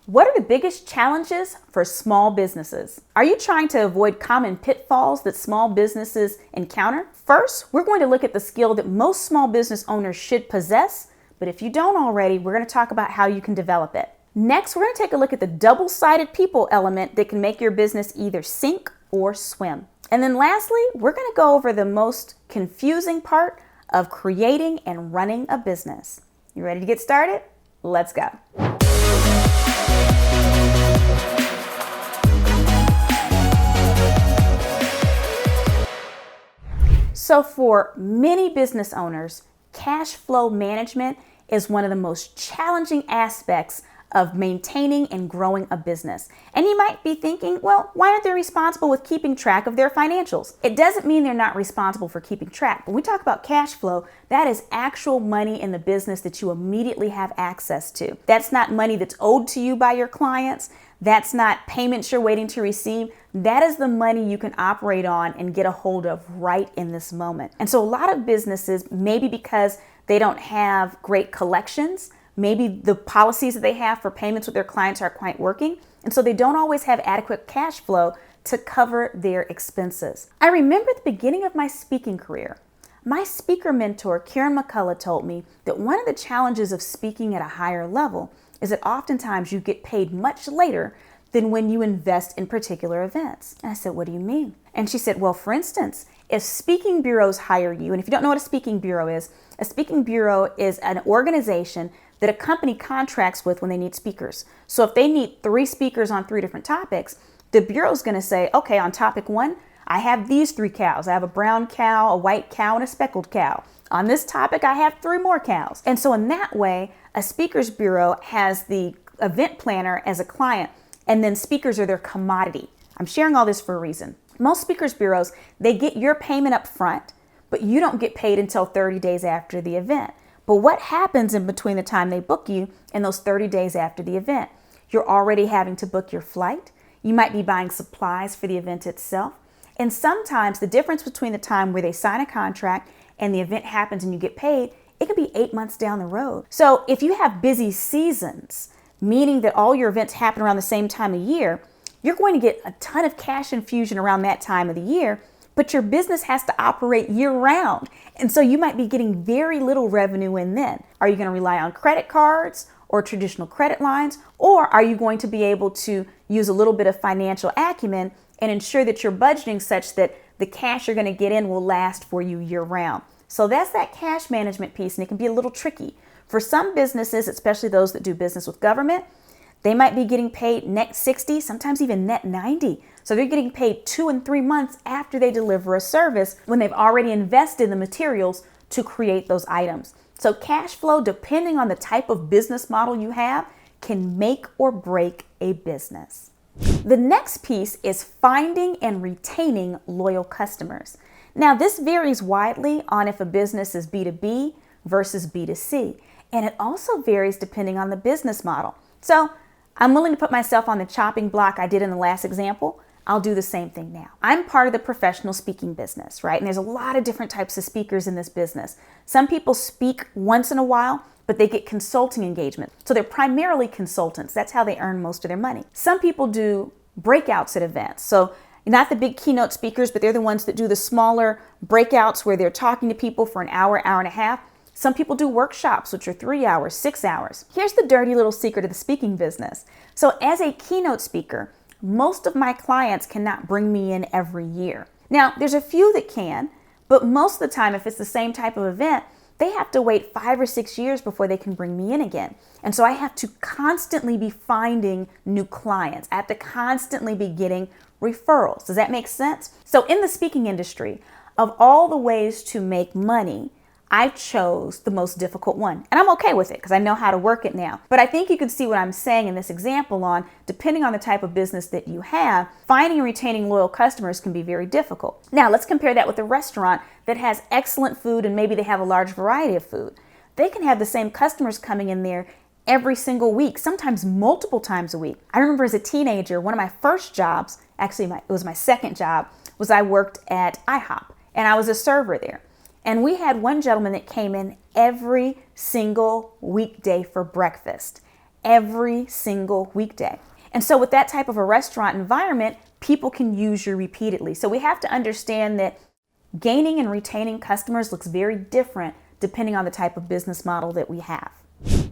What are the biggest challenges for small businesses? Are you trying to avoid common pitfalls that small businesses encounter? First, we're going to look at the skill that most small business owners should possess, but if you don't already, we're going to talk about how you can develop it. Next, we're going to take a look at the double-sided people element that can make your business either sink or swim. And then lastly, we're going to go over the most confusing part of creating and running a business. You ready to get started? Let's go. So for many business owners, cash flow management is one of the most challenging aspects of maintaining and growing a business. And you might be thinking, well, why aren't they responsible with keeping track of their financials? It doesn't mean they're not responsible for keeping track. When we talk about cash flow, that is actual money in the business that you immediately have access to. That's not money that's owed to you by your clients. That's not payments you're waiting to receive. That is the money you can operate on and get a hold of right in this moment. And so a lot of businesses, maybe because they don't have great collections, maybe the policies that they have for payments with their clients aren't quite working, and so they don't always have adequate cash flow to cover their expenses. I remember at the beginning of my speaking career, my speaker mentor, Karen McCullough, told me that one of the challenges of speaking at a higher level is that oftentimes you get paid much later than when you invest in particular events. And I said, what do you mean? And she said, well, for instance, if speaking bureaus hire you, and if you don't know what a speaking bureau is an organization that a company contracts with when they need speakers. So if they need 3 speakers on 3 different topics, the bureau is going to say, okay, on topic 1, I have these 3 cows. I have a brown cow, a white cow, and a speckled cow. On this topic, I have 3 more cows. And so in that way, a speakers bureau has the event planner as a client, and then speakers are their commodity. I'm sharing all this for a reason. Most speakers bureaus, they get your payment up front, but you don't get paid until 30 days after the event. But what happens in between the time they book you and those 30 days after the event? You're already having to book your flight. You might be buying supplies for the event itself. And sometimes the difference between the time where they sign a contract and the event happens and you get paid, it could be 8 months down the road. So if you have busy seasons, meaning that all your events happen around the same time of year, you're going to get a ton of cash infusion around that time of the year, but your business has to operate year round. And so you might be getting very little revenue in then. Are you going to rely on credit cards or traditional credit lines? Or are you going to be able to use a little bit of financial acumen and ensure that you're budgeting such that the cash you're going to get in will last for you year round? So that's that cash management piece, and it can be a little tricky. For some businesses, especially those that do business with government, they might be getting paid net 60, sometimes even net 90. So they're getting paid 2 and 3 months after they deliver a service when they've already invested in the materials to create those items. So cash flow, depending on the type of business model you have, can make or break a business. The next piece is finding and retaining loyal customers. Now, this varies widely on if a business is B2B versus B2C, and it also varies depending on the business model. So I'm willing to put myself on the chopping block I did in the last example. I'll do the same thing now. I'm part of the professional speaking business, right? And there's a lot of different types of speakers in this business. Some people speak once in a while, but they get consulting engagement. So they're primarily consultants. That's how they earn most of their money. Some people do breakouts at events. So not the big keynote speakers, but they're the ones that do the smaller breakouts where they're talking to people for an hour, hour and a half. Some people do workshops, which are 3 hours, 6 hours. Here's the dirty little secret of the speaking business. So as a keynote speaker, most of my clients cannot bring me in every year. Now, there's a few that can, but most of the time, if it's the same type of event, they have to wait 5 or 6 years before they can bring me in again. And so I have to constantly be finding new clients. I have to constantly be getting referrals. Does that make sense? So in the speaking industry, of all the ways to make money, I chose the most difficult one. And I'm okay with it because I know how to work it now. But I think you can see what I'm saying in this example on, depending on the type of business that you have, finding and retaining loyal customers can be very difficult. Now, let's compare that with a restaurant that has excellent food and maybe they have a large variety of food. They can have the same customers coming in there every single week, sometimes multiple times a week. I remember as a teenager, one of my first jobs, actually it was my second job, was I worked at IHOP and I was a server there. And we had one gentleman that came in every single weekday for breakfast. every single weekday. And so with that type of a restaurant environment, people can use you repeatedly. So we have to understand that gaining and retaining customers looks very different depending on the type of business model that we have.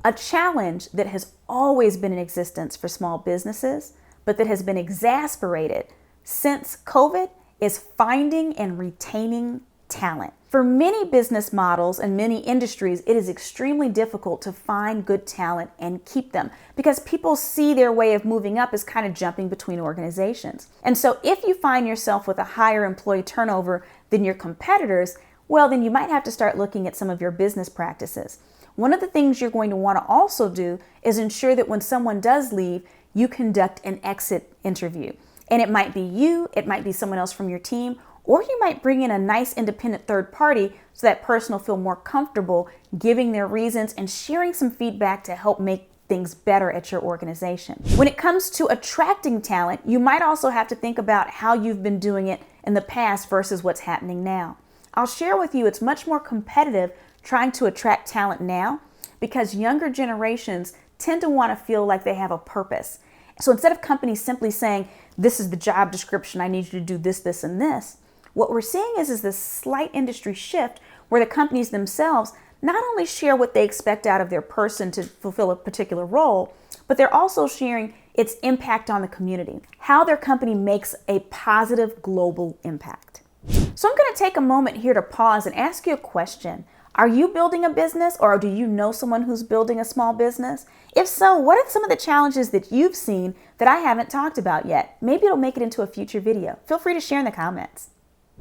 A challenge that has always been in existence for small businesses, but that has been exacerbated since COVID, is finding and retaining talent. For many business models and many industries, it is extremely difficult to find good talent and keep them because people see their way of moving up as kind of jumping between organizations. And so if you find yourself with a higher employee turnover than your competitors, well, then you might have to start looking at some of your business practices. One of the things you're going to want to also do is ensure that when someone does leave, you conduct an exit interview. And it might be you, it might be someone else from your team, or you might bring in a nice independent third party so that person will feel more comfortable giving their reasons and sharing some feedback to help make things better at your organization. When it comes to attracting talent, you might also have to think about how you've been doing it in the past versus what's happening now. I'll share with you it's much more competitive trying to attract talent now because younger generations tend to want to feel like they have a purpose. So instead of companies simply saying, this is the job description, I need you to do this, this, and this, what we're seeing is this slight industry shift where the companies themselves not only share what they expect out of their person to fulfill a particular role, but they're also sharing its impact on the community, how their company makes a positive global impact. So I'm going to take a moment here to pause and ask you a question. Are you building a business, or do you know someone who's building a small business? If so, what are some of the challenges that you've seen that I haven't talked about yet? Maybe it'll make it into a future video. Feel free to share in the comments.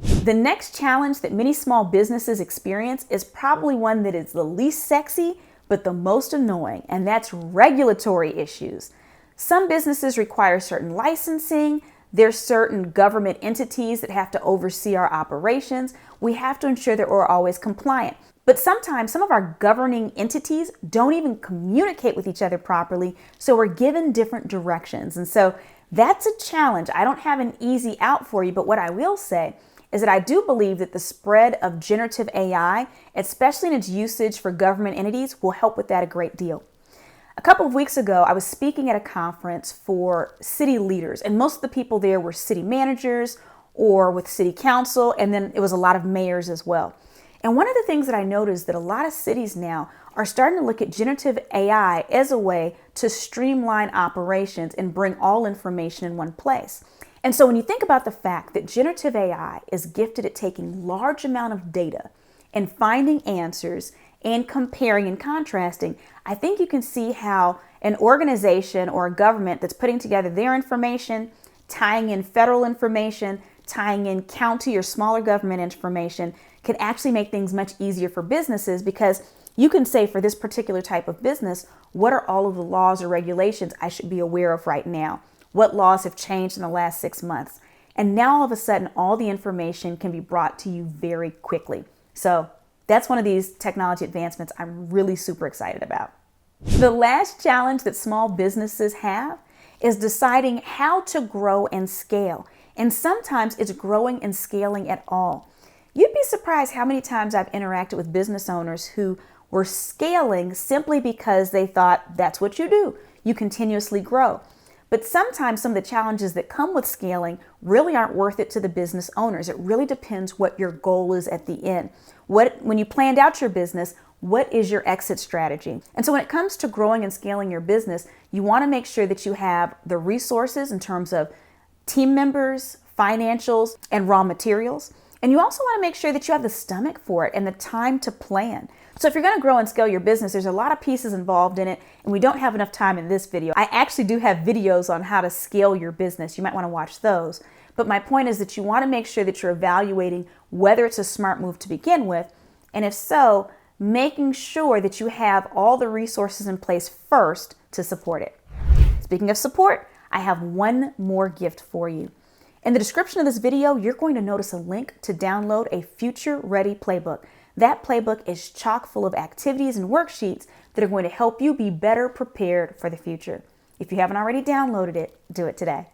The next challenge that many small businesses experience is probably one that is the least sexy, but the most annoying, and that's regulatory issues. Some businesses require certain licensing. There's certain government entities that have to oversee our operations. We have to ensure that we're always compliant. But sometimes some of our governing entities don't even communicate with each other properly, so we're given different directions. And so that's a challenge. I don't have an easy out for you, but what I will say is that I do believe that the spread of generative AI, especially in its usage for government entities, will help with that a great deal. A couple of weeks ago, I was speaking at a conference for city leaders, and most of the people there were city managers or with city council, and then it was a lot of mayors as well. And one of the things that I noticed that a lot of cities now are starting to look at generative AI as a way to streamline operations and bring all information in one place. And so when you think about the fact that generative AI is gifted at taking large amount of data and finding answers and comparing and contrasting, I think you can see how an organization or a government that's putting together their information, tying in federal information, tying in county or smaller government information can actually make things much easier for businesses, because you can say for this particular type of business, what are all of the laws or regulations I should be aware of right now? What laws have changed in the last 6 months? And now all of a sudden, all the information can be brought to you very quickly. So that's one of these technology advancements I'm really super excited about. The last challenge that small businesses have is deciding how to grow and scale. And sometimes it's growing and scaling at all. You'd be surprised how many times I've interacted with business owners who were scaling simply because they thought that's what you do. You continuously grow. But sometimes some of the challenges that come with scaling really aren't worth it to the business owners. It really depends what your goal is at the end. When you planned out your business, what is your exit strategy? And so when it comes to growing and scaling your business, you want to make sure that you have the resources in terms of team members, financials, and raw materials. And you also want to make sure that you have the stomach for it and the time to plan. So if you're going to grow and scale your business, there's a lot of pieces involved in it, and we don't have enough time in this video. I actually do have videos on how to scale your business. You might want to watch those. But my point is that you want to make sure that you're evaluating whether it's a smart move to begin with, and if so, making sure that you have all the resources in place first to support it. Speaking of support, I have one more gift for you. In the description of this video, you're going to notice a link to download a Future Ready Playbook. That playbook is chock full of activities and worksheets that are going to help you be better prepared for the future. If you haven't already downloaded it, do it today.